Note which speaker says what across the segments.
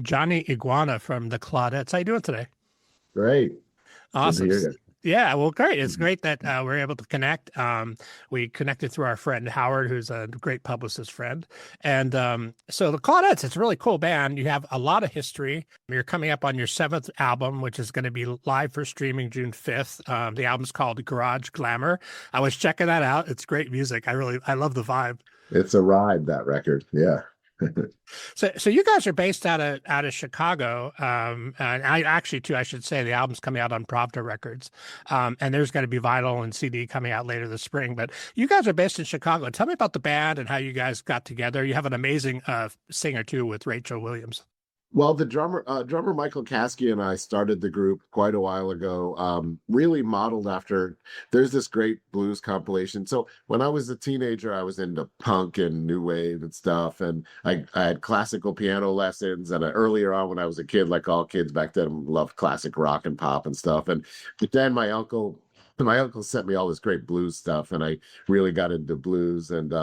Speaker 1: Johnny Iguana from the Claudettes. How you doing today?
Speaker 2: Great. Good to
Speaker 1: Awesome.
Speaker 2: hear you.
Speaker 1: Yeah, well, great. It's
Speaker 2: Mhm.
Speaker 1: great that we're able to connect. We connected through our friend Howard, who's a great publicist friend. And so the Claudettes, it's a really cool band. You have a lot of history. You're coming up on your seventh album, which is going to be live for streaming June 5th. The album's called Garage Glamour. I was checking that out. It's great music. I love the vibe.
Speaker 2: It's a ride, that record. Yeah.
Speaker 1: So you guys are based out of Chicago, and I actually too I should say the album's coming out on Pravda Records, and there's going to be vinyl and CD coming out later this spring. But you guys are based in Chicago. Tell me about the band and how you guys got together. You have an amazing singer too with Rachel Williams.
Speaker 2: Well, the drummer Michael Caskey and I started the group quite a while ago, really modeled after, there's this great blues compilation. So when I was a teenager, I was into punk and new wave and stuff. And I had classical piano lessons. And earlier on when I was a kid, like all kids back then, loved classic rock and pop and stuff. And but then my uncle sent me all this great blues stuff. And I really got into blues and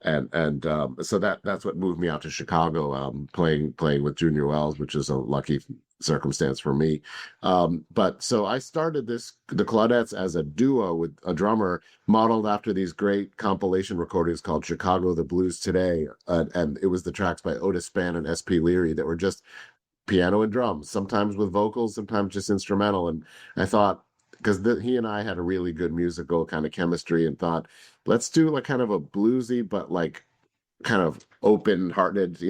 Speaker 2: so that's what moved me out to Chicago, playing with Junior Wells, which is a lucky circumstance for me. But so I started the Claudettes as a duo with a drummer modeled after these great compilation recordings called Chicago the Blues Today, and it was the tracks by Otis Spann and S.P. Leary that were just piano and drums, sometimes with vocals, sometimes just instrumental. And I thought, because he and I had a really good musical kind of chemistry, and thought, let's do like kind of a bluesy, but like kind of open-hearted,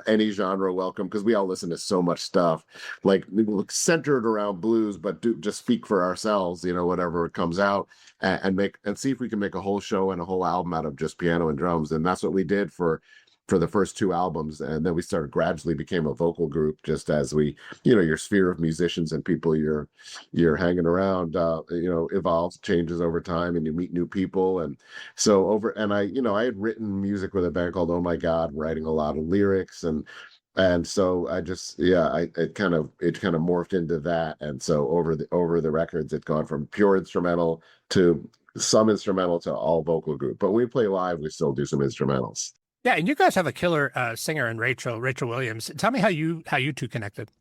Speaker 2: any genre welcome, because we all listen to so much stuff, like centered around blues, but do just speak for ourselves, whatever comes out, and see if we can make a whole show and a whole album out of just piano and drums. And that's what we did for the first two albums. And then we started gradually became a vocal group, just as we, your sphere of musicians and people you're hanging around, evolves, changes over time, and you meet new people. And so I had written music with a band called Oh My God, writing a lot of lyrics. And so I just, it kind of morphed into that. And so over the records, it's gone from pure instrumental to some instrumental to all vocal group. But when we play live, we still do some instrumentals.
Speaker 1: Yeah, and you guys have a killer singer in Rachel Williams. Tell me how you two connected.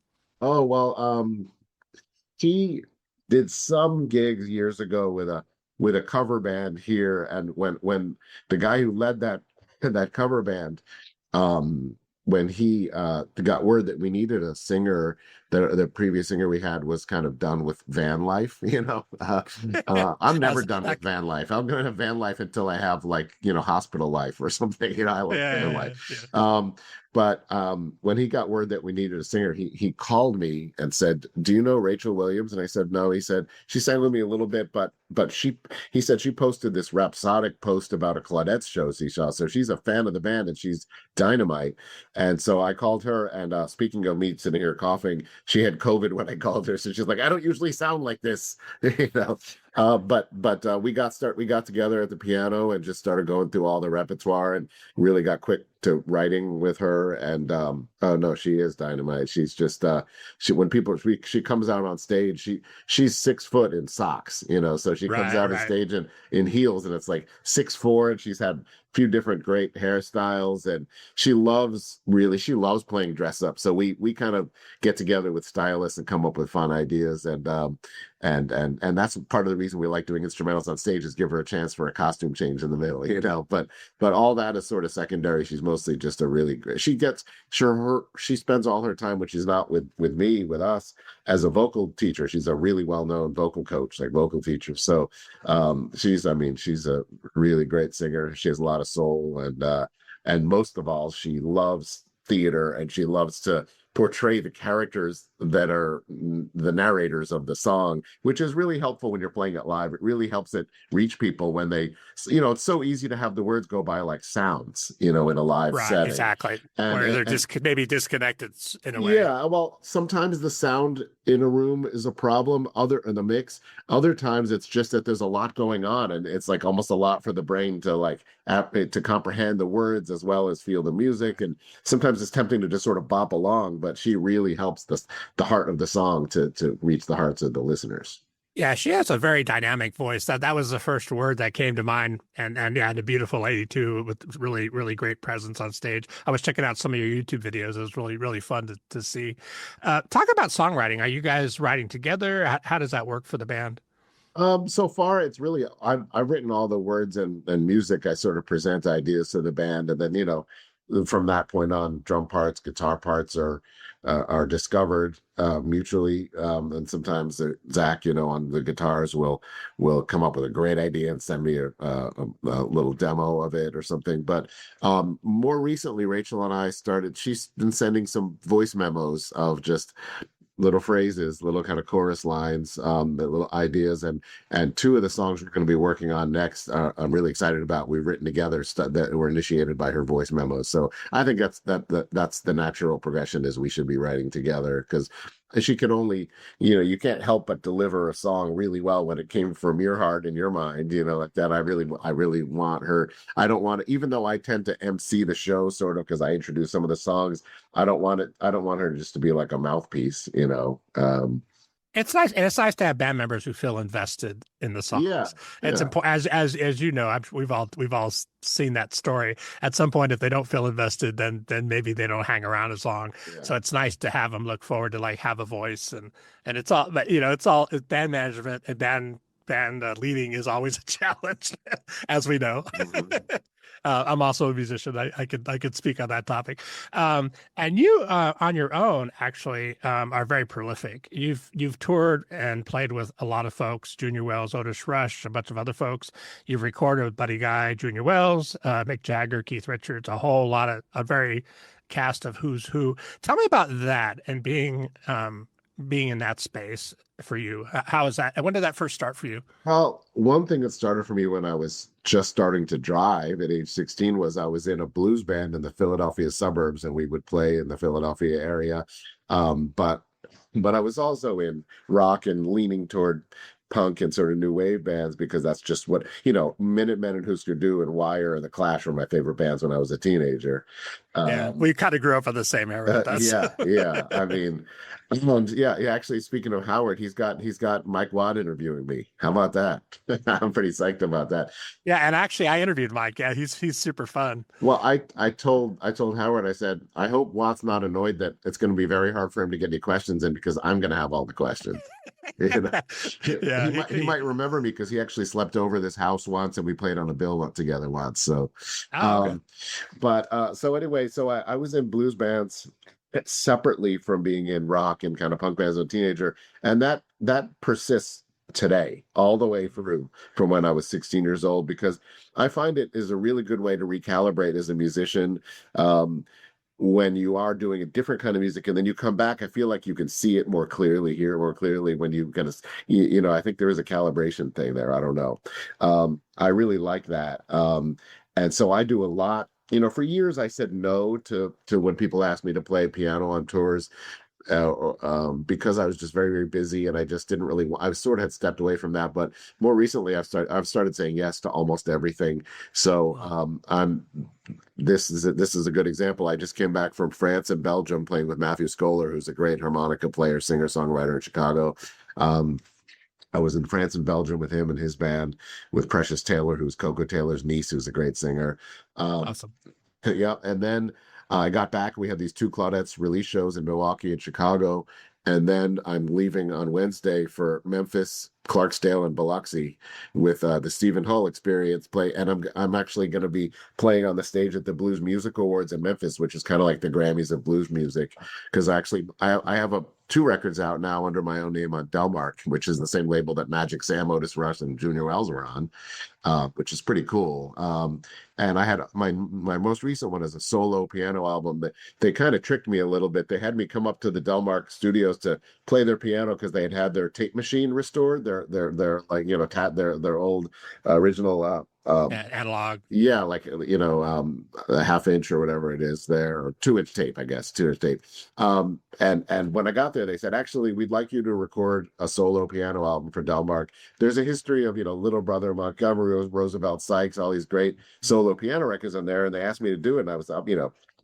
Speaker 2: Oh, well, she did some gigs years ago with a cover band here, and when the guy who led that cover band, when he got word that we needed a singer, the previous singer we had was kind of done with van life. I'm never done with van life. I'm going to have van life until I have hospital life or something. I like van life. Yeah. But when he got word that we needed a singer, he called me and said, "Do you know Rachel Williams?" And I said, "No." He said, "She sang with me a little bit, but he said she posted this rhapsodic post about a Claudettes show she saw. So she's a fan of the band and she's dynamite." And so I called her, and speaking of me sitting here coughing, she had COVID when I called her. So she's like, "I don't usually sound like this." But we got together at the piano and just started going through all the repertoire, and really got quick to writing with her. And oh no, she is dynamite. She's just she comes out on stage, she's 6 foot in socks, so she comes out on stage in heels, and it's like 6'4", and she's had a few different great hairstyles, and she loves playing dress up. So we kind of get together with stylists and come up with fun ideas, and that's part of the reason we like doing instrumentals on stage, is give her a chance for a costume change in the middle, but all that is sort of secondary. She's mostly just a really great, she spends all her time when she's not with us, as a vocal teacher. She's a really well-known vocal coach, like vocal teacher. So she's a really great singer. She has a lot of soul, and most of all, she loves theater, and she loves to portray the characters that are the narrators of the song, which is really helpful when you're playing it live. It really helps it reach people when it's so easy to have the words go by like sounds, in a live setting.
Speaker 1: Exactly. Where they're just maybe disconnected in a way.
Speaker 2: Yeah, well, sometimes the sound in a room is a problem, in the mix. Other times it's just that there's a lot going on, and it's like almost a lot for the brain to comprehend the words as well as feel the music. And sometimes it's tempting to just sort of bop along, but she really helps the heart of the song to reach the hearts of the listeners.
Speaker 1: Yeah, she has a very dynamic voice. That was the first word that came to mind. And yeah, the beautiful lady too, with really great presence on stage. I was checking out some of your YouTube videos. It was really fun to see. Talk about songwriting. Are you guys writing together? How does that work for the band?
Speaker 2: So far it's really I've written all the words and music. I sort of present ideas to the band, and then from that point on, drum parts, guitar parts are discovered mutually. And sometimes Zach, on the guitars will come up with a great idea and send me a little demo of it or something. But more recently, Rachel and I started. She's been sending some voice memos of just little phrases, little kind of chorus lines, little ideas, and two of the songs we're going to be working on next. I'm really excited about. We've written together that were initiated by her voice memos. So I think that's the natural progression is we should be writing together because she can only, you can't help but deliver a song really well when it came from your heart and your mind, like that. I really want her. I don't want to, even though I tend to MC the show sort of because I introduce some of the songs. I don't want her just to be like a mouthpiece.
Speaker 1: It's nice, and it's nice to have band members who feel invested in the songs.
Speaker 2: Yeah,
Speaker 1: It's
Speaker 2: yeah.
Speaker 1: important, as you know. We've all seen that story. At some point, if they don't feel invested, then maybe they don't hang around as long.
Speaker 2: Yeah.
Speaker 1: So it's nice to have them look forward to like have a voice, and it's all. But it's band management and band leading is always a challenge, as we know.
Speaker 2: Mhm.
Speaker 1: I'm also a musician. I could speak on that topic. And you on your own actually are very prolific. You've toured and played with a lot of folks: Junior Wells, Otis Rush, a bunch of other folks. You've recorded with Buddy Guy, Junior Wells, Mick Jagger, Keith Richards, a whole lot of a very cast of who's who. Tell me about that and being in that space for you. How is that? And when did that first start for you?
Speaker 2: Well, one thing that started for me when I was just starting to drive at age 16 was I was in a blues band in the Philadelphia suburbs, and we would play in the Philadelphia area. But I was also in rock and leaning toward punk and sort of new wave bands because that's just what, Minutemen and Husker Du and Wire and The Clash were my favorite bands when I was a teenager.
Speaker 1: Yeah,
Speaker 2: Um,
Speaker 1: we kind of grew up in the same era.
Speaker 2: yeah. I mean, yeah. Actually, speaking of Howard, he's got Mike Watt interviewing me. How about that? I'm pretty psyched about that.
Speaker 1: Yeah, and actually, I interviewed Mike. Yeah, he's super fun.
Speaker 2: Well, I told Howard, I said, I hope Watt's not annoyed that it's going to be very hard for him to get any questions in because I'm going to have all the questions. You know?
Speaker 1: Yeah,
Speaker 2: He might remember me because he actually slept over this house once and we played on a bill together once. So,
Speaker 1: oh, okay.
Speaker 2: so anyway, so I was in blues bands separately from being in rock and kind of punk bands as a teenager, and that persists today all the way through from when I was 16 years old because I find it is a really good way to recalibrate as a musician. When you are doing a different kind of music and then you come back, I feel like you can see it more clearly, hear it more clearly when you kind of, I think there is a calibration thing there. I don't know. I really like that. And so I do a lot. For years I said no to when people asked me to play piano on tours because I was just very busy and I just didn't really. I sort of had stepped away from that, but more recently I've started saying yes to almost everything. So This is a good example. I just came back from France and Belgium playing with Matthew Scholar, who's a great harmonica player, singer, songwriter in Chicago. I was in France and Belgium with him and his band, with Precious Taylor, who's Coco Taylor's niece, who's a great singer.
Speaker 1: Awesome.
Speaker 2: Yeah, and then I got back. We had these two Claudettes release shows in Milwaukee and Chicago, and then I'm leaving on Wednesday for Memphis, Clarksdale, and Biloxi with the Stephen Hull Experience play, and I'm actually going to be playing on the stage at the Blues Music Awards in Memphis, which is kind of like the Grammys of blues music, because actually I have two records out now under my own name on Delmark, which is the same label that Magic Sam, Otis Rush, and Junior Wells were on, which is pretty cool. And I had my most recent one is a solo piano album that they kind of tricked me a little bit. They had me come up to the Delmark studios to play their piano because they had their tape machine restored. Their like their old original
Speaker 1: Analog.
Speaker 2: yeah, like a half inch or whatever it is there, or 2-inch tape, I guess, 2-inch tape. And when I got there, they said, actually, we'd like you to record a solo piano album for Delmark. There's a history of Little Brother, Montgomery, Roosevelt Sykes, all these great solo piano records on there, and they asked me to do it, and I was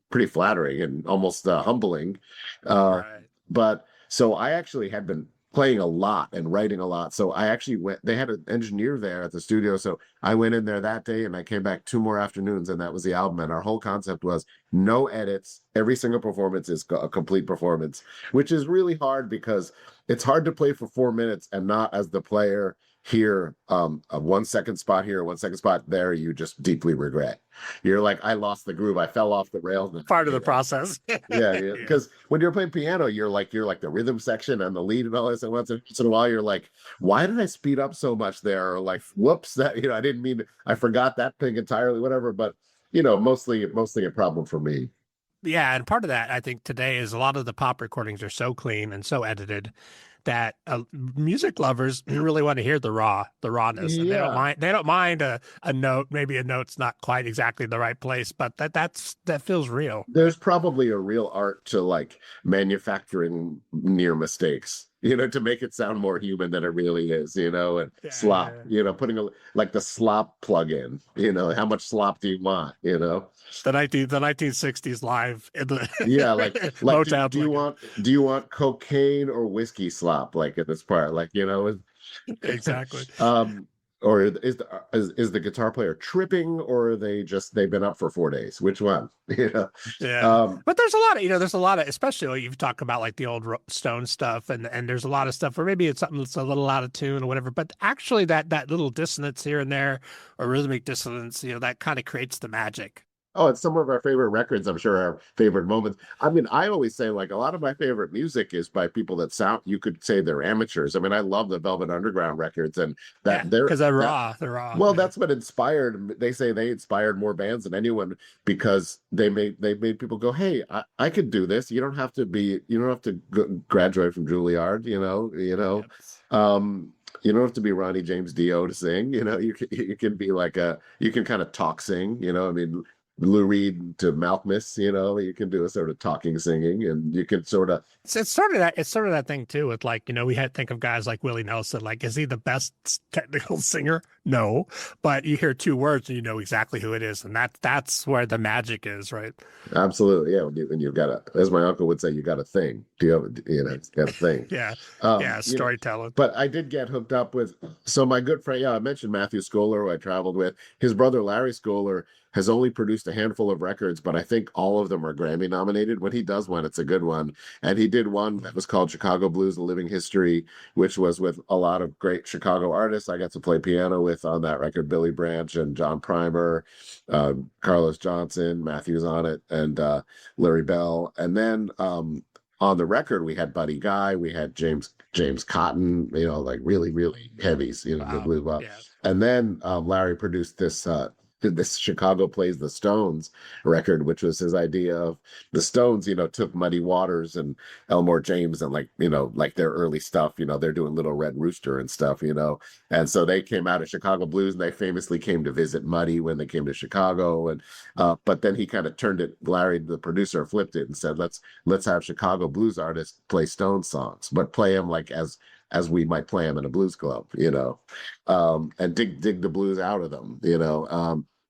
Speaker 2: pretty flattering and almost humbling.
Speaker 1: Right.
Speaker 2: But so I actually had been playing a lot and writing a lot. So I actually went, they had an engineer there at the studio. So I went in there that day and I came back 2 more afternoons, and that was the album. And our whole concept was no edits. Every single performance is a complete performance, which is really hard because it's hard to play for 4 minutes and not, as the player, hear a 1 second spot here, 1 second spot there, you just deeply regret. You're like, I lost the groove, I fell off the rails.
Speaker 1: Part of the process.
Speaker 2: Yeah, because when you're playing piano, you're like the rhythm section and the lead and all this, and once in a while you're like, why did I speed up so much there? Or like, whoops, that, I didn't mean, I forgot that thing entirely, whatever. But mostly a problem for me.
Speaker 1: Yeah, and part of that, I think, today is a lot of the pop recordings are so clean and so edited that music lovers really want to hear the rawness. And they don't mind a note, maybe a note's not quite exactly the right place, but that feels real.
Speaker 2: There's probably a real art to like manufacturing near mistakes, to make it sound more human than it really is, and slop, putting like the slop plug-in, how much slop do you want,
Speaker 1: The 1960s live in the
Speaker 2: like do you want cocaine or whiskey slop, like at this part, like
Speaker 1: exactly.
Speaker 2: Or is the guitar player tripping, or are they've been up for 4 days? Which one?
Speaker 1: Yeah. But there's a lot of, especially you've talked about like the old Stone stuff, and there's a lot of stuff where maybe it's something that's a little out of tune or whatever, but actually that little dissonance here and there, or rhythmic dissonance, that kind of creates the magic.
Speaker 2: Oh, it's some of our favorite records, I'm sure, our favorite moments. I mean, I always say, like, a lot of my favorite music is by people that sound, you could say they're amateurs. I mean, I love the Velvet Underground records, and
Speaker 1: because they're raw. They're raw.
Speaker 2: Well, that's what inspired. They say they inspired more bands than anyone, because they made people go, hey, I could do this. You don't have to graduate from Juilliard,
Speaker 1: Yep.
Speaker 2: You don't have to be Ronnie James Dio to sing, you can be like you can kind of talk sing, I mean, Lou Reed to Malcolmus, you can do a sort of talking singing, and you can sort of.
Speaker 1: It's sort of that thing too with like, we had to think of guys like Willie Nelson. Like, is he the best technical singer? No, but you hear 2 words and you know exactly who it is, and that's where the magic is, right?
Speaker 2: Absolutely, yeah. When you've got as my uncle would say, you got a thing. Do you have, got a thing?
Speaker 1: Yeah, storytelling.
Speaker 2: But I did get hooked up with. So my good friend, I mentioned Matthew Scholar, who I traveled with. His brother Larry Scholar has only produced a handful of records, but I think all of them are Grammy nominated. When he does one, it's a good one. And he did one that was called Chicago Blues: A Living History, which was with a lot of great Chicago artists. I got to play piano with on that record, Billy Branch and John Primer, Carlos Johnson, Matthew's on it, and Larry Bell. And then on the record, we had Buddy Guy, we had James Cotton, like really, really heavies, the blues bop.
Speaker 1: Yeah.
Speaker 2: And then Larry produced this Chicago Plays the Stones record, which was his idea of the Stones, took Muddy Waters and Elmore James and like their early stuff, they're doing Little Red Rooster and stuff, and so they came out of Chicago blues, and they famously came to visit Muddy when they came to Chicago. And but then he kind of turned it, Larry, the producer, flipped it and said, let's have Chicago blues artists play Stone songs, but play them like as we might play them in a blues club, and dig the blues out of them,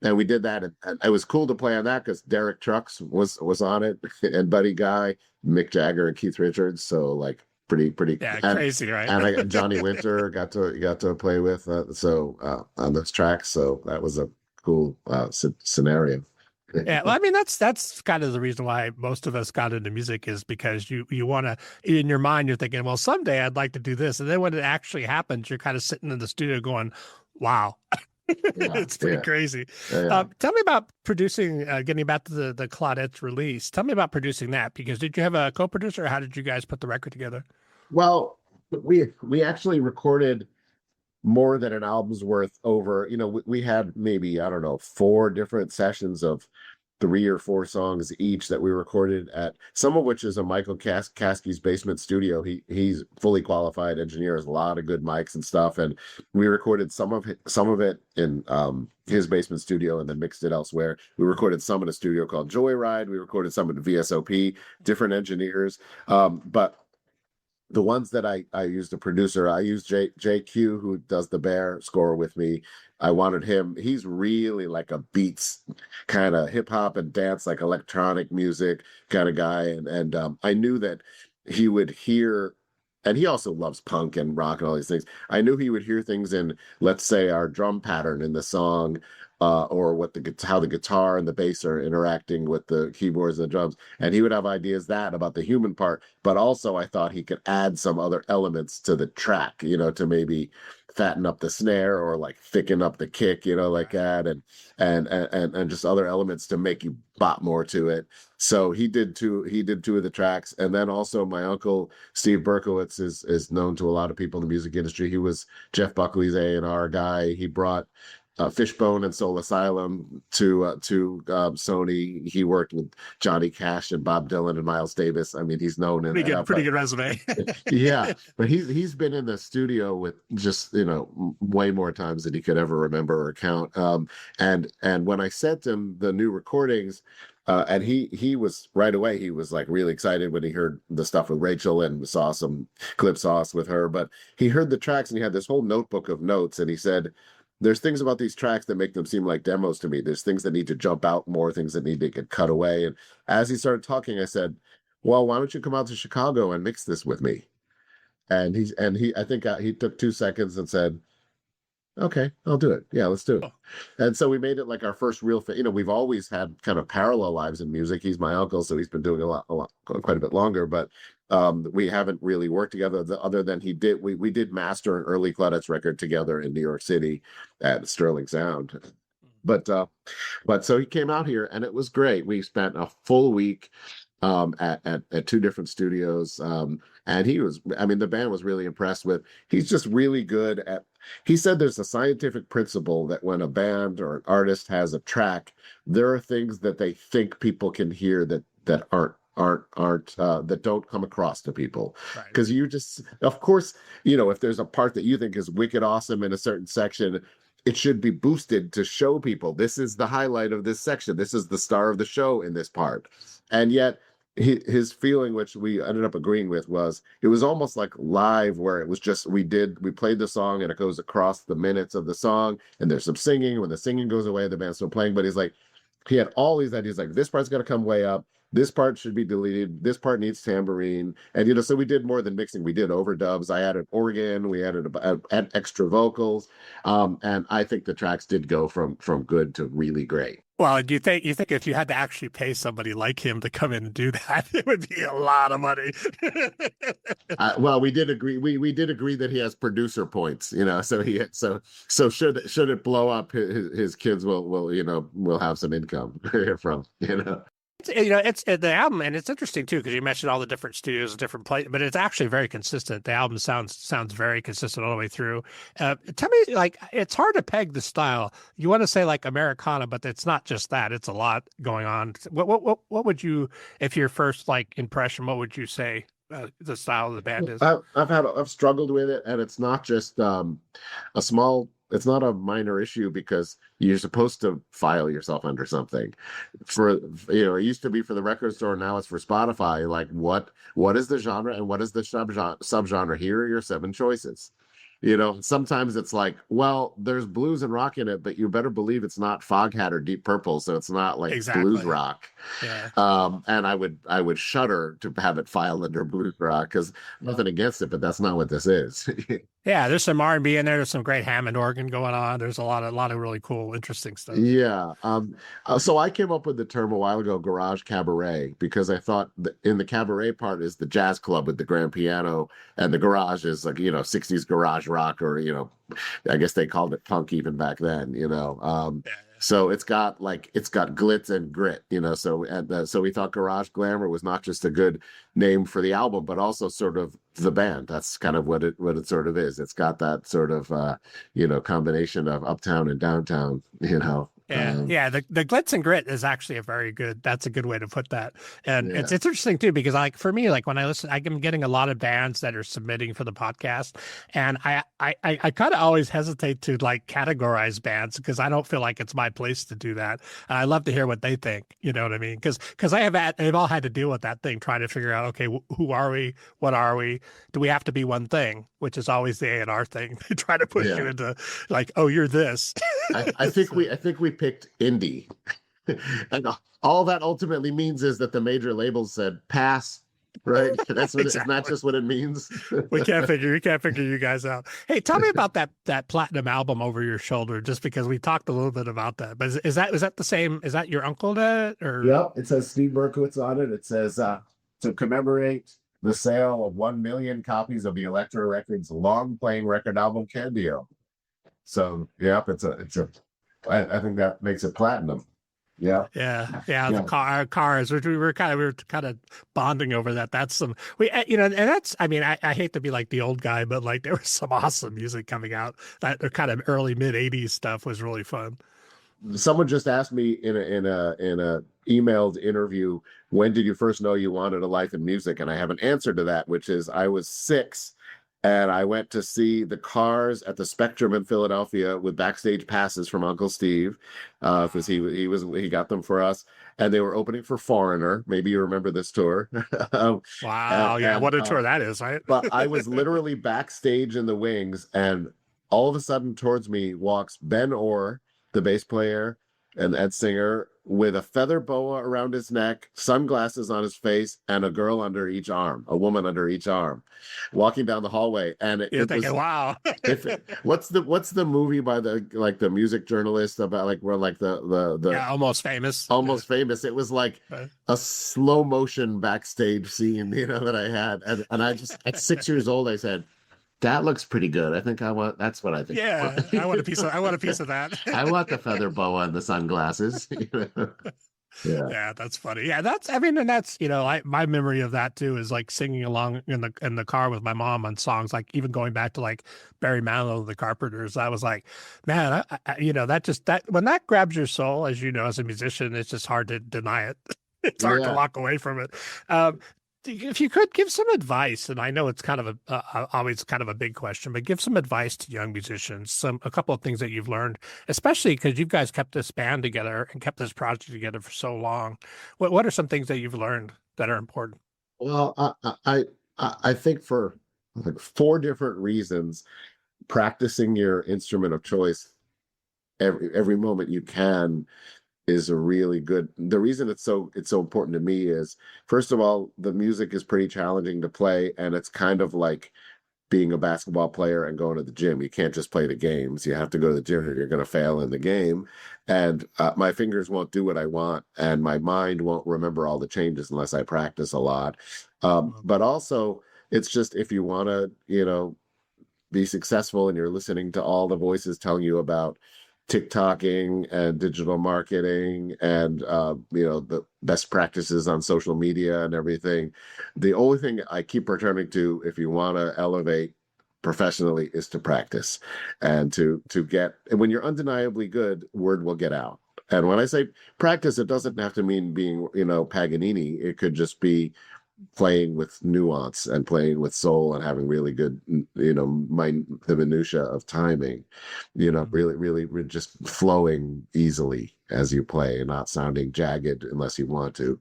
Speaker 2: and we did that, and it was cool to play on that because Derek Trucks was on it, and Buddy Guy, Mick Jagger, and Keith Richards. So like pretty
Speaker 1: crazy, right?
Speaker 2: And Johnny Winter got to play with on those tracks. So that was a cool scenario.
Speaker 1: Yeah, well, I mean, that's kind of the reason why most of us got into music, is because you want to, in your mind, you're thinking, well, someday I'd like to do this. And then when it actually happens, you're kind of sitting in the studio going, wow. It's pretty crazy. Tell me about producing, getting back to the Claudettes release. Tell me about producing that, because did you have a co-producer, or how did you guys put the record together?
Speaker 2: Well, we actually recorded more than an album's worth over, we had maybe, I don't know, 4 different sessions of 3 or 4 songs each that we recorded at, some of which is a Michael Caskey's basement studio. He's fully qualified engineer, has a lot of good mics and stuff, and we recorded some of it in his basement studio and then mixed it elsewhere. We recorded some in a studio called Joyride. We recorded some in VSOP, different engineers, but the ones that I used a producer, I used JQ, who does the Bear score with me. I wanted him. He's really like a beats kind of hip hop and dance, like electronic music kind of guy. And I knew that he would hear and he also loves punk and rock and all these things. I knew he would hear things in, let's say, our drum pattern in the song, or what how the guitar and the bass are interacting with the keyboards and the drums, and he would have ideas that about the human part. But also, I thought he could add some other elements to the track, to maybe fatten up the snare or like thicken up the kick, like that, and just other elements to make you bop more to it. So he did two of the tracks. And then also my uncle Steve Berkowitz is known to a lot of people in the music industry. He was Jeff Buckley's A&R guy. He brought Fishbone and Soul Asylum to Sony. He worked with Johnny Cash and Bob Dylan and Miles Davis. I mean, he's known in
Speaker 1: pretty good resume.
Speaker 2: Yeah, but he's been in the studio with just way more times than he could ever remember or count. And when I sent him the new recordings, and he was right away, he was like really excited when he heard the stuff with Rachel and saw some clips with her. But he heard the tracks and he had this whole notebook of notes, and he said, there's things about these tracks that make them seem like demos to me. There's things that need to jump out more, things that need to get cut away. And as he started talking, I said, well, why don't you come out to Chicago and mix this with me? And I think he took 2 seconds and said, okay, I'll do it. Yeah, let's do it. And so we made it like our first real thing. We've always had kind of parallel lives in music. He's my uncle, so he's been doing quite a bit longer, but we haven't really worked together other than we did master an early Claudettes record together in New York City at Sterling Sound. But so he came out here and it was great. We spent a full week at 2 different studios. And the band was really impressed with, he's just really good at, he said there's a scientific principle that when a band or an artist has a track, there are things that they think people can hear that aren't that don't come across to people. Because you just, of course, if there's a part that you think is wicked awesome in a certain section, it should be boosted to show people this is the highlight of this section. This is the star of the show in this part. And yet his feeling, which we ended up agreeing with, was it was almost like live, where it was just we played the song and it goes across the minutes of the song and there's some singing. When the singing goes away, the band's still playing, but he had all these ideas, like this part's got to come way up, this part should be deleted, this part needs tambourine. And so we did more than mixing. We did overdubs. I added organ, we added extra vocals, and I think the tracks did go from good to really great.
Speaker 1: Well, do you think if you had to actually pay somebody like him to come in and do that, it would be a lot of money?
Speaker 2: Well, we did agree. We did agree that he has producer points, so should it blow up, his kids will have some income from.
Speaker 1: It's the album, and it's interesting too because you mentioned all the different studios and different places, but it's actually very consistent. The album sounds very consistent all the way through. Tell me, like, it's hard to peg the style. You want to say like Americana, but it's not just that. It's a lot going on. What would you, if your first like impression, what would you say the style of the band is?
Speaker 2: I've struggled with it, and it's not just it's not a minor issue because you're supposed to file yourself under something. It used to be for the record store, now it's for Spotify. Like, what is the genre and what is the subgenre? Here are your 7 choices. Sometimes it's like, well, there's blues and rock in it, but you better believe it's not Foghat or Deep Purple, so it's not like blues rock.
Speaker 1: Yeah.
Speaker 2: And I would shudder to have it filed under blues rock, because nothing against it, but that's not what this is.
Speaker 1: Yeah, there's some R&B in there. There's some great Hammond organ going on. There's a lot of really cool, interesting stuff.
Speaker 2: Yeah. So I came up with the term a while ago, garage cabaret, because I thought in the cabaret part is the jazz club with the grand piano, and the garage is like 60s garage rock, or I guess they called it punk even back then. So it's got glitz and grit, so we thought Garage Glamour was not just a good name for the album, but also sort of the band. That's kind of what it sort of is. It's got that sort of combination of uptown and downtown.
Speaker 1: Yeah, the glitz and grit is actually that's a good way to put that. And it's interesting too, because like for me, like when I listen, I'm getting a lot of bands that are submitting for the podcast, and I kind of always hesitate to like categorize bands because I don't feel like it's my place to do that. And I love to hear what they think. You know what I mean? Because they've all had to deal with that thing, trying to figure out, okay, who are we? What are we? Do we have to be one thing? Which is always the A&R thing. They try to push you into like, oh, you're this.
Speaker 2: I think we picked indie, and all that ultimately means is that the major labels said pass, right? That's what it's not
Speaker 1: Exactly.
Speaker 2: just what it means.
Speaker 1: We can't figure you guys out. Hey, tell me about that platinum album over your shoulder, just because we talked a little bit about that. But is that the same? Is that your uncle that or
Speaker 2: Yep, it says Steve Berkowitz on it. It says to commemorate the sale of 1 million copies of the Elektra Records long-playing record album Candio. So, yep, I think that makes it platinum. Yeah,
Speaker 1: yeah, the cars, which we were kind of bonding over that. That's some and that's, I mean, I hate to be like the old guy, but like there was some awesome music coming out. That kind of early mid-'80s stuff was really fun.
Speaker 2: Someone just asked me in a emailed interview, when did you first know you wanted a life in music? And I have an answer to that, which is I was 6 and I went to see the Cars at the Spectrum in Philadelphia with backstage passes from Uncle Steve, because he got them for us, and they were opening for Foreigner. Maybe you remember this tour.
Speaker 1: Wow, yeah, what a tour that is, right?
Speaker 2: But I was literally backstage in the wings, and all of a sudden towards me walks Ben Orr, the bass player and Ed Singer, with a feather boa around his neck, sunglasses on his face, and a girl under each arm, a woman under each arm, walking down the hallway. And
Speaker 1: You're thinking, wow.
Speaker 2: What's the movie by the music journalist about where the
Speaker 1: yeah, Almost Famous.
Speaker 2: Almost Famous. It was like a slow motion backstage scene, that I had. And I just, at 6 years old, I said, that looks pretty good. That's what I think.
Speaker 1: Yeah, I want a piece of that.
Speaker 2: I want the feather boa and the sunglasses.
Speaker 1: Yeah, that's funny. Yeah, and that's, my memory of that too is like singing along in the car with my mom on songs, like even going back to like Barry Manilow, the Carpenters. I was like, man, that when that grabs your soul, as you know, as a musician, it's just hard to deny it. It's hard to walk away from it. If you could give some advice, and I know it's kind of always kind of a big question, but give some advice to young musicians, a couple of things that you've learned, especially because you guys kept this band together and kept this project together for so long. What are some things that you've learned that are important?
Speaker 2: Well, I think for like 4 different reasons, practicing your instrument of choice every moment you can is a really good. The reason it's so important to me is, first of all, the music is pretty challenging to play, and it's kind of like being a basketball player and going to the gym. You can't just play the games. You have to go to the gym or you're going to fail in the game. And my fingers won't do what I want, and my mind won't remember all the changes unless I practice a lot. But also, it's just, if you want to, be successful and you're listening to all the voices telling you about TikToking and digital marketing and the best practices on social media and everything, the only thing I keep returning to, if you want to elevate professionally, is to practice and to get. And when you're undeniably good, word will get out. And when I say practice, it doesn't have to mean being Paganini. It could just be playing with nuance and playing with soul and having really good, the minutia of timing, really just flowing easily as you play and not sounding jagged unless you want to,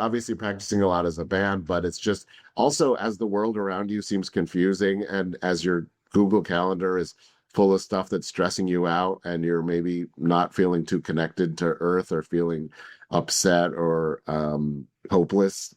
Speaker 2: obviously practicing a lot as a band, but it's just also, as the world around you seems confusing and as your Google Calendar is full of stuff that's stressing you out and you're maybe not feeling too connected to earth or feeling upset or hopeless,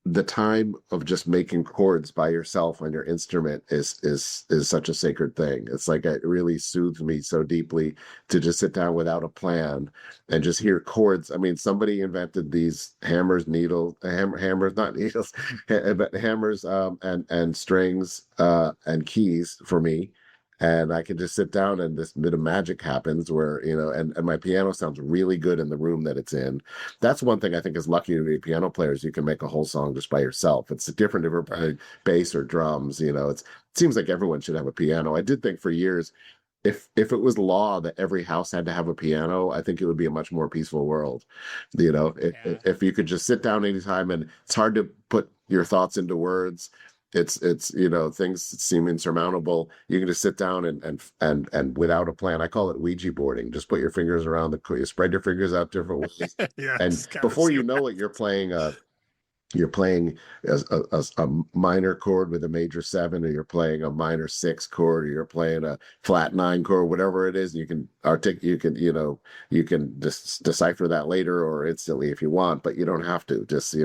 Speaker 2: the time of just making chords by yourself on your instrument is such a sacred thing. It's like, it really soothes me so deeply to just sit down without a plan and just hear chords. I mean, somebody invented these hammers, not needles, but hammers and strings and keys for me. And I can just sit down and this bit of magic happens where, and my piano sounds really good in the room that it's in. That's one thing I think is lucky to be piano players. You can make a whole song just by yourself. It's different if you're playing bass or drums. It seems like everyone should have a piano. I did think for years, if it was law that every house had to have a piano, I think it would be a much more peaceful world. If you could just sit down anytime, and it's hard to put your thoughts into words. It's things seem insurmountable. You can just sit down and without a plan. I call it Ouija boarding. Just put your fingers around you spread your fingers out different ways.
Speaker 1: Yeah,
Speaker 2: and before you know it, you're playing a you're playing a minor chord with a major 7, or you're playing a minor 6 chord, or you're playing a flat 9 chord, whatever it is. You can you can decipher that later or instantly if you want, but you don't have to. Just,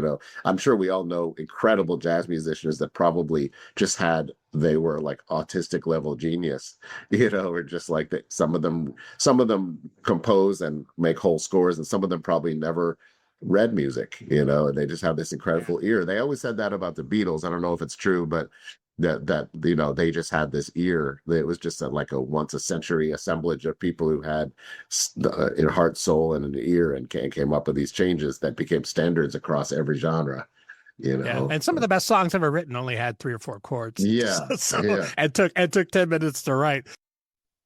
Speaker 2: I'm sure we all know incredible jazz musicians that probably just they were like autistic level genius, or just like that. Some of them compose and make whole scores, and some of them probably never read music, and they just have this incredible ear. They always said that about the Beatles. I don't know if it's true, but that they just had this ear. It was just like a once a century assemblage of people who had heart, soul, and an ear, and came up with these changes that became standards across every genre.
Speaker 1: Yeah, and some of the best songs ever written only had 3 or 4 chords.
Speaker 2: Yeah, yeah.
Speaker 1: And took 10 minutes to write.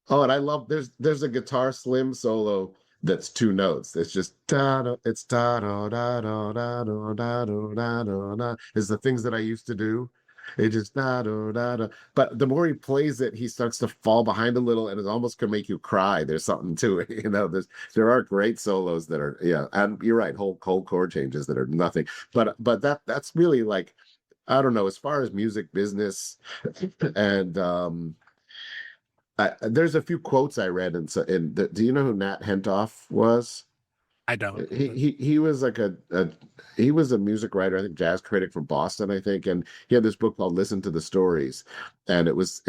Speaker 2: Oh, and I love there's a guitar slim solo that's 2 notes. It's just da da. It's da da da da da da da da da da. Is the things that I used to do. It just da da da da. But the more he plays it, he starts to fall behind a little, and it almost can make you cry. There's something to it, there are great solos that are, yeah, and you're right, whole chord changes that are nothing. But that's really like, I don't know, as far as music business, and there's a few quotes I read, do you know who Nat Hentoff was?
Speaker 1: I don't.
Speaker 2: He was like he was a music writer, I think jazz critic from Boston, I think, and he had this book called Listen to the Stories, and it was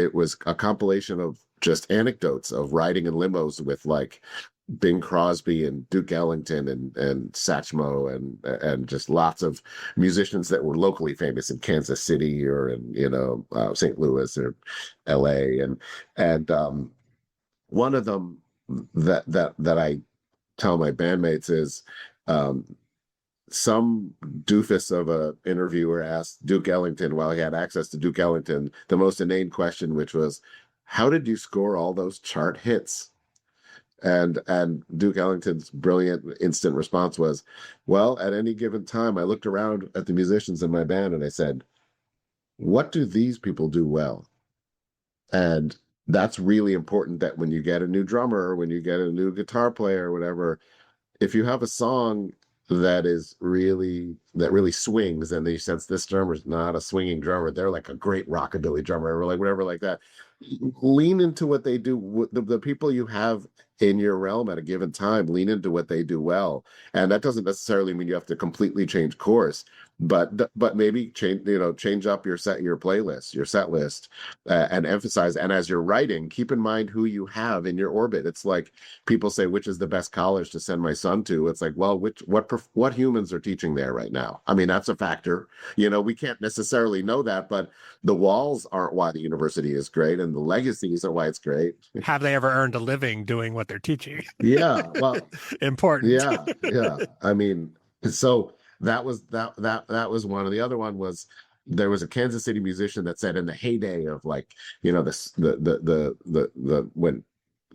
Speaker 2: a compilation of just anecdotes of riding in limos with like Bing Crosby and Duke Ellington and Satchmo and just lots of musicians that were locally famous in Kansas City or in St. Louis or L.A. and one of them that I tell my bandmates is some doofus of a interviewer asked Duke Ellington, while he had access to Duke Ellington, the most inane question, which was, how did you score all those chart hits? And Duke Ellington's brilliant instant response was, well, at any given time, I looked around at the musicians in my band and I said, what do these people do well? And that's really important, that when you get a new drummer or when you get a new guitar player or whatever, if you have a song that really swings, and they sense this drummer's not a swinging drummer, they're like a great rockabilly drummer or like whatever like that, lean into what they do. The people you have in your realm at a given time, lean into what they do well. And that doesn't necessarily mean you have to completely change course, but maybe change up your playlist, your set list, and emphasize. And as you're writing, keep in mind who you have in your orbit. It's like people say, which is the best college to send my son to? It's like, well, what humans are teaching there right now? I mean, that's a factor. We can't necessarily know that, but the walls aren't why the university is great, and the legacies are why it's great.
Speaker 1: Have they ever earned a living doing what they're teaching?
Speaker 2: Yeah, well,
Speaker 1: important.
Speaker 2: Yeah. I mean, so that was one. And the other one was, there was a Kansas City musician that said in the heyday of like, the when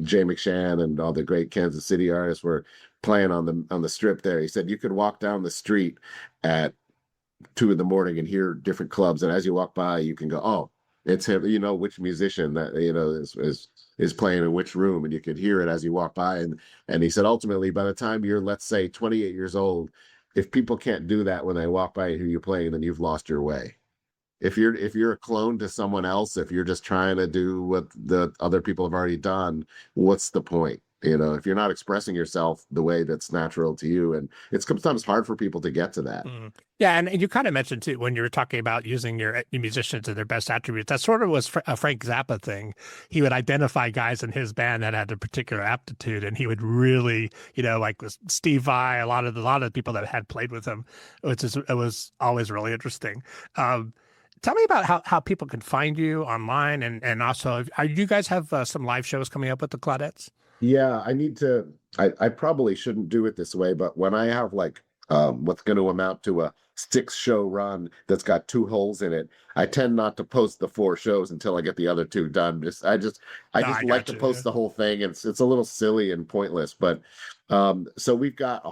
Speaker 2: Jay McShann and all the great Kansas City artists were playing on the strip there, he said you could walk down the street at 2 a.m. and hear different clubs, and as you walk by, you can go, oh, it's him. Which musician that is playing in which room, and you could hear it as you walk by. And he said, ultimately, by the time you're, let's say, 28 years old, if people can't do that when they walk by who you're playing, then you've lost your way. If you're a clone to someone else, if you're just trying to do what the other people have already done, what's the point? If you're not expressing yourself the way that's natural to you, and it's sometimes hard for people to get to that.
Speaker 1: Yeah, and you kind of mentioned too, when you were talking about using your musicians and their best attributes, that sort of was a Frank Zappa thing. He would identify guys in his band that had a particular aptitude, and he would really, like with Steve Vai, a lot of the people that had played with him, it was always really interesting. Tell me about how people can find you online, and also, you guys have some live shows coming up with the Claudettes?
Speaker 2: Yeah, I probably shouldn't do it this way, but when I have like what's going to amount to a 6-show run that's got 2 holes in it, I tend not to post the 4 shows until I get the other 2 done. I just like to post the whole thing. It's a little silly and pointless, but so we've got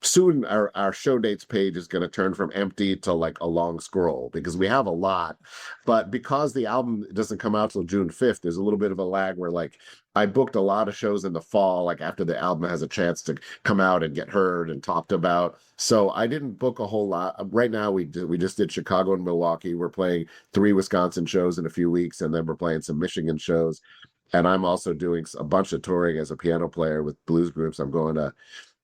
Speaker 2: soon our show dates page is going to turn from empty to like a long scroll because we have a lot, but because the album doesn't come out till June 5th, there's a little bit of a lag where like I booked a lot of shows in the fall, like after the album has a chance to come out and get heard and talked about. So I didn't book a whole lot. Right now we just did Chicago and Milwaukee. We're playing 3 Wisconsin shows in a few weeks, and then we're playing some Michigan shows. And I'm also doing a bunch of touring as a piano player with blues groups. I'm going to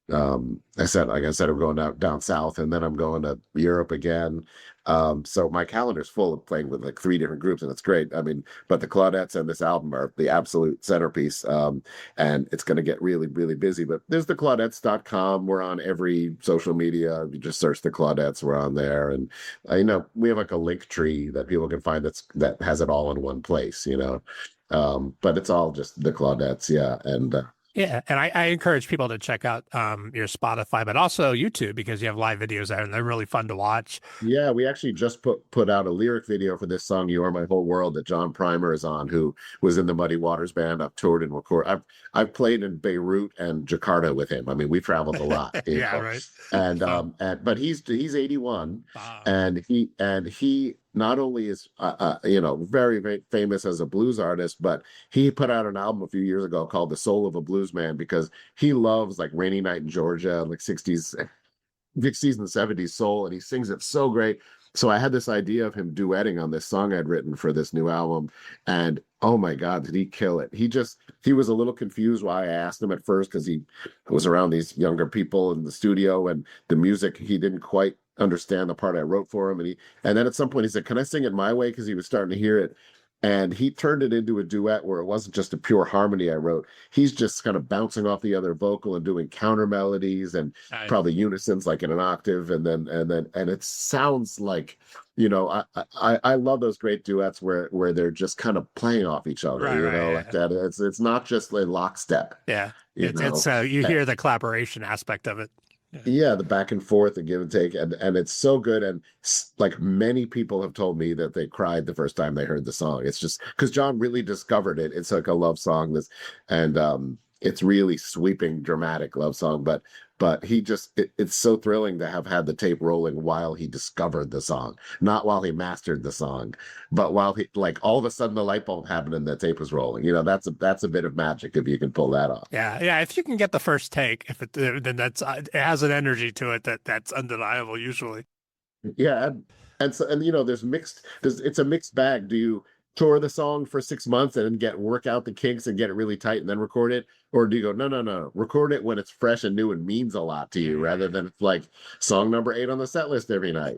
Speaker 2: like I said, I'm going down south, and then I'm going to Europe again. So my calendar's full of playing with like 3 different groups, and it's great. I mean, but the Claudettes and this album are the absolute centerpiece. And it's going to get really, really busy. But there's the Claudettes.com. We're on every social media. You just search the Claudettes, we're on there. And we have like a link tree that people can find that has it all in one place, but it's all just the Claudettes. Yeah. And
Speaker 1: yeah, and I encourage people to check out your Spotify, but also YouTube, because you have live videos there and they're really fun to watch.
Speaker 2: Yeah, we actually just put out a lyric video for this song, "You Are My Whole World," that John Primer is on, who was in the Muddy Waters band. I've toured and recorded. I've played in Beirut and Jakarta with him. I mean, we traveled a lot.
Speaker 1: Yeah, right.
Speaker 2: And but he's 81, and he not only is very, very famous as a blues artist, but he put out an album a few years ago called "The Soul of a Blues Man" because he loves like Rainy Night in Georgia, like 60s and 70s soul, and he sings it so great. So I had this idea of him duetting on this song I'd written for this new album, and oh my God, did he kill it? He was a little confused why I asked him at first, because he was around these younger people in the studio, and the music, he didn't quite understand the part I wrote for him. And then at some point he said, "Can I sing it my way?" Because he was starting to hear it. And he turned it into a duet where it wasn't just a pure harmony I wrote. He's just kind of bouncing off the other vocal and doing counter melodies and probably unisons, like in an octave. And it sounds like, I love those great duets where they're just kind of playing off each other, like that. It's not just like lockstep.
Speaker 1: Yeah. You hear the collaboration aspect of it.
Speaker 2: Yeah, the back and forth, the give and take, and it's so good. And like many people have told me that they cried the first time they heard the song. It's just because John really discovered it. It's like a love song, it's really sweeping, dramatic love song. But it's so thrilling to have had the tape rolling while he discovered the song, not while he mastered the song, but while he, like, all of a sudden the light bulb happened and the tape was rolling. That's a bit of magic if you can pull that off.
Speaker 1: Yeah. If you can get the first take, then it has an energy to it that's undeniable usually.
Speaker 2: Yeah, and it's a mixed bag. Do you tour the song for 6 months and then work out the kinks and get it really tight and then record it? Or do you go, no, record it when it's fresh and new and means a lot to you, rather than like song number 8 on the set list every night,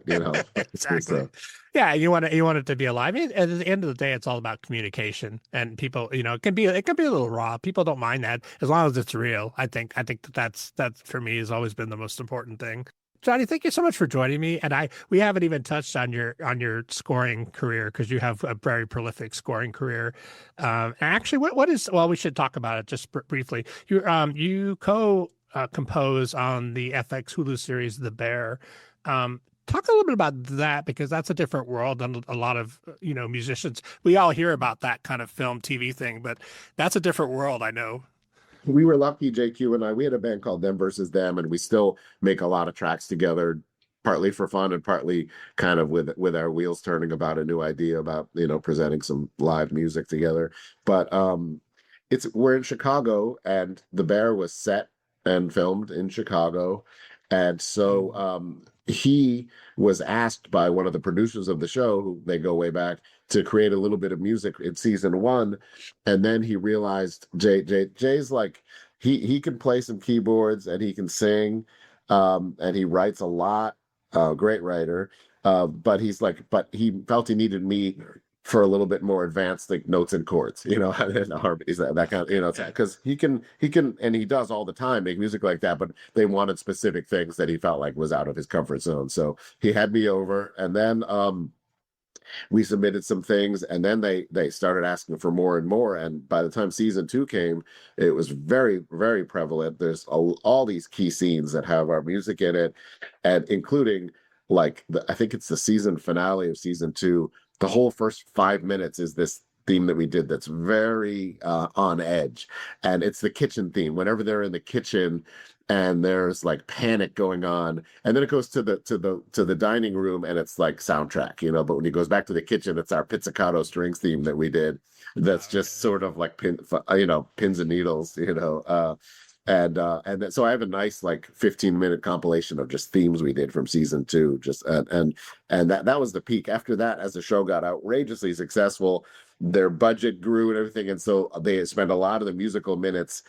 Speaker 1: Exactly. Yeah, you want it to be alive. At the end of the day, it's all about communication, and people, it can be a little raw. People don't mind that as long as it's real. I think that for me has always been the most important thing. Johnny, thank you so much for joining me. And we haven't even touched on your scoring career, because you have a very prolific scoring career. Actually, we should talk about it just briefly. You compose on the FX Hulu series The Bear. Talk a little bit about that, because that's a different world than a lot of musicians. We all hear about that kind of film TV thing, but that's a different world, I know.
Speaker 2: We were lucky, JQ and I. We had a band called Them Versus Them, and we still make a lot of tracks together, partly for fun and partly kind of with our wheels turning about a new idea about presenting some live music together. But we're in Chicago, and The Bear was set and filmed in Chicago, and so he was asked by one of the producers of the show, who they go way back, to create a little bit of music in season 1. And then he realized Jay's like, he can play some keyboards and he can sing, and he writes a lot, great writer. But he felt he needed me for a little bit more advanced, like notes and chords, and harmonies, that kind of, because he can, and he does all the time, make music like that, but they wanted specific things that he felt like was out of his comfort zone. So he had me over, and then we submitted some things, and then they started asking for more and more. And by the time season 2 came, it was very, very prevalent. There's all these key scenes that have our music in it, and including like I think it's the season finale of season 2. The whole first 5 minutes is this theme that we did that's very on edge, and it's the kitchen theme. Whenever they're in the kitchen, and there's like panic going on, and then it goes to the dining room, and it's like soundtrack, but when he goes back to the kitchen, it's our pizzicato strings theme that we did. That's just sort of like pins and needles, so I have a nice like 15-minute compilation of just themes we did from season 2, just and that was the peak. After that, as the show got outrageously successful, their budget grew and everything, and so they spent a lot of the musical minutes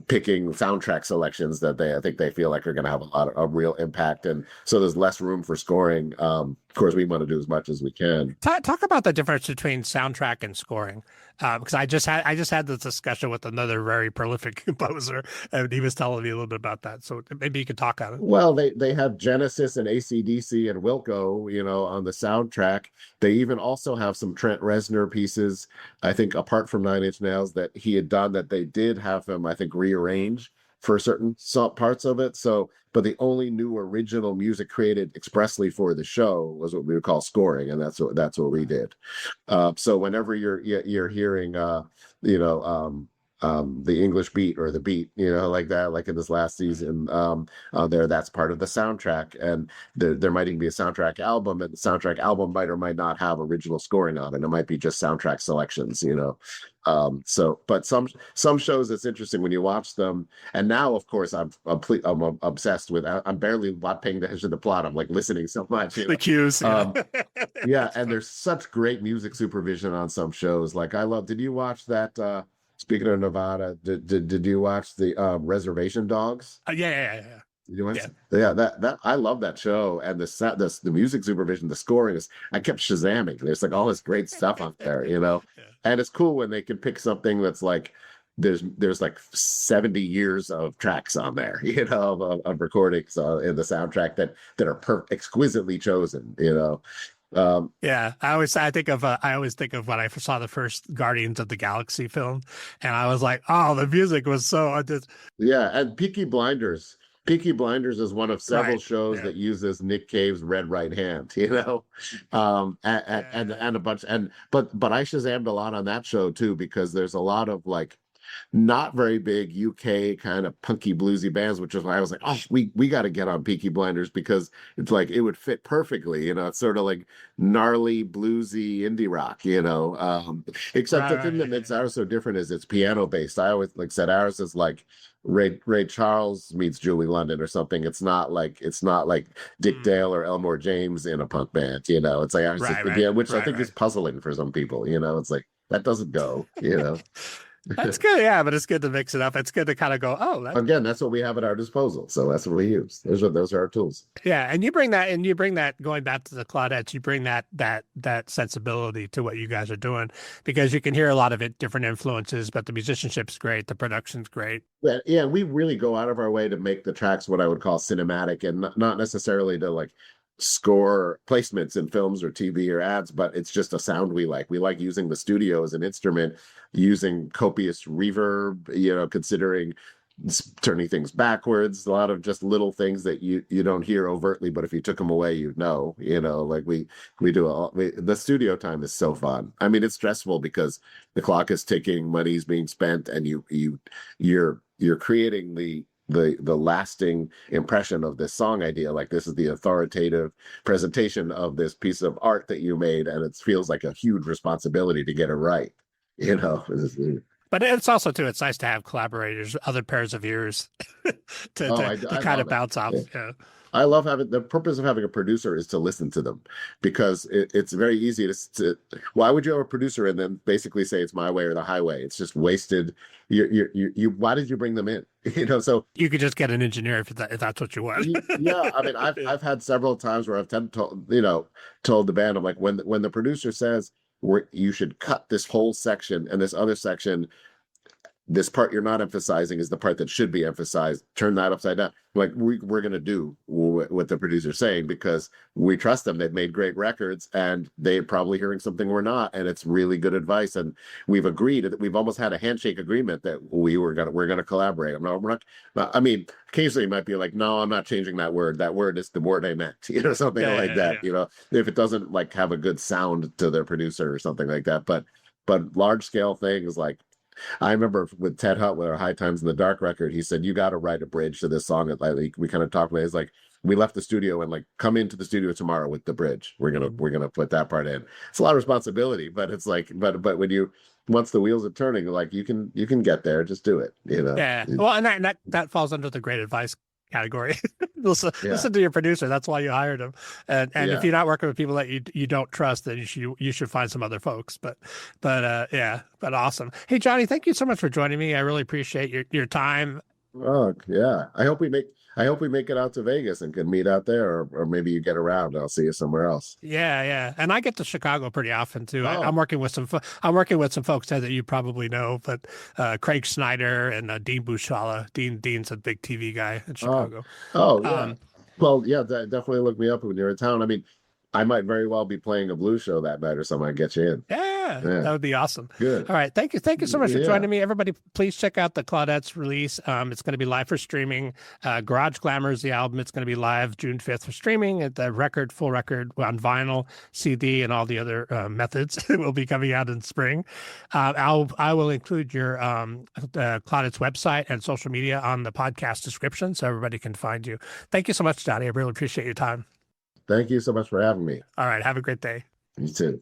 Speaker 2: picking soundtrack selections that I think they feel like are going to have a real impact, and so there's less room for scoring. Of course, we want to do as much as we can.
Speaker 1: Talk about the difference between soundtrack and scoring, because I just had this discussion with another very prolific composer, and he was telling me a little bit about that. So maybe you could talk on it.
Speaker 2: Well, they have Genesis and AC/DC and Wilco, on the soundtrack. They even also have some Trent Reznor pieces, I think, apart from Nine Inch Nails, that he had done that they did have him, I think, rearrange for certain parts of it. So, but the only new original music created expressly for the show was what we would call scoring, and that's what we did. So whenever you're hearing, the English beat or the beat, like that, like in this last season, that's part of the soundtrack, and there might even be a soundtrack album, and the soundtrack album might or might not have original scoring on it. It might be just soundtrack selections, but some shows, it's interesting when you watch them. And now, of course, I'm obsessed with. I'm barely not paying attention to the plot. I'm like listening so much.
Speaker 1: The cues.
Speaker 2: Yeah, and there's such great music supervision on some shows. Like did you watch that? Speaking of Nevada, did you watch the Reservation Dogs?
Speaker 1: Yeah.
Speaker 2: Did you watch? Yeah, that I love that show, and the music supervision, the scoring is. I kept Shazamming. There's like all this great stuff up there,
Speaker 1: Yeah.
Speaker 2: And it's cool when they can pick something that's like there's like 70 years of tracks on there, of recordings in the soundtrack that are exquisitely chosen,
Speaker 1: Yeah, I always think of when I saw the first Guardians of the Galaxy film, and I was like, oh, the music was so.
Speaker 2: Yeah, and Peaky Blinders. Peaky Blinders is one of several shows that uses Nick Cave's Red Right Hand, and a bunch, but I Shazammed a lot on that show too, because there's a lot of like not very big UK kind of punky bluesy bands, which is why I was like, oh, we got to get on Peaky Blinders, because it's like it would fit perfectly, it's sort of like gnarly bluesy indie rock, except the thing that makes ours so different is it's piano based. I always said ours is like Ray Charles meets Julie London or something. It's not like Dick Dale or Elmore James in a punk band, it's like ours which I think is puzzling for some people, it's like that doesn't go,
Speaker 1: That's good, yeah, but it's good to mix it up. It's good to kind of go,
Speaker 2: again, that's what we have at our disposal, so that's what we use. Those are our tools.
Speaker 1: Yeah, and you bring that going back to the Claudettes, you bring that sensibility to what you guys are doing, because you can hear a lot of different influences, but the musicianship's great, the production's great.
Speaker 2: Yeah, we really go out of our way to make the tracks what I would call cinematic, and not necessarily to like score placements in films or TV or ads, but it's just a sound we like. We like using the studio as an instrument, using copious reverb, considering turning things backwards, a lot of just little things that you don't hear overtly, but if you took them away, like we do the studio time is so fun. I mean, it's stressful because the clock is ticking, money's being spent, and you're creating the lasting impression of this song idea. Like, this is the authoritative presentation of this piece of art that you made, and it feels like a huge responsibility to get it right,
Speaker 1: But it's also too, it's nice to have collaborators, other pairs of ears to kind of bounce off. Yeah.
Speaker 2: I love the purpose of having a producer is to listen to them, because it's very easy to why would you have a producer and then basically say it's my way or the highway? It's just wasted. Why did you bring them in? So
Speaker 1: you could just get an engineer if that's what you want.
Speaker 2: Yeah, I mean, I've had several times where I've told the band, I'm like, when the producer says you should cut this whole section and this other section, this part you're not emphasizing is the part that should be emphasized. Turn that upside down. Like, we're going to do what the producer's saying, because we trust them. They've made great records, and they're probably hearing something we're not, and it's really good advice. And we've agreed that we've almost had a handshake agreement that we're going to collaborate. I mean, occasionally it might be like, no, I'm not changing that word. That word is the word I meant, something like that. Yeah. If it doesn't like have a good sound to their producer or something like that. But large scale things like, I remember with Ted Hutt with our High Times in the Dark record, he said, you got to write a bridge to this song. Like, we kind of talked about it. It's like, we left the studio and like, come into the studio tomorrow with the bridge. We're gonna put that part in. It's a lot of responsibility, but it's like, but when you, once the wheels are turning, like you can get there, just do it, you know?
Speaker 1: Yeah. Well, and that falls under the great advice category. listen to your producer. That's why you hired him. And if you're not working with people that you don't trust, then you should find some other folks. But awesome. Hey, Johnny, thank you so much for joining me. I really appreciate your time.
Speaker 2: Oh yeah. I hope we make it out to Vegas and can meet out there, or maybe you get around. I'll see you somewhere else.
Speaker 1: Yeah. And I get to Chicago pretty often too.
Speaker 2: Oh.
Speaker 1: I'm working with some folks there that you probably know, but Craig Snyder and Dean Bushala. Dean's a big TV guy in Chicago.
Speaker 2: Oh yeah. Well, yeah, definitely look me up when you're in town. I mean, I might very well be playing a blues show that night or something. I get you in.
Speaker 1: Yeah, that would be awesome.
Speaker 2: Good.
Speaker 1: All right. Thank you so much for joining me. Everybody, please check out the Claudettes release. It's going to be live for streaming. Garage Glamour is the album. It's going to be live June 5th for streaming. At the full record on vinyl, CD, and all the other methods will be coming out in spring. I will include your Claudette's website and social media on the podcast description so everybody can find you. Thank you so much, Johnny. I really appreciate your time.
Speaker 2: Thank you so much for having me.
Speaker 1: All right. Have a great day.
Speaker 2: You too.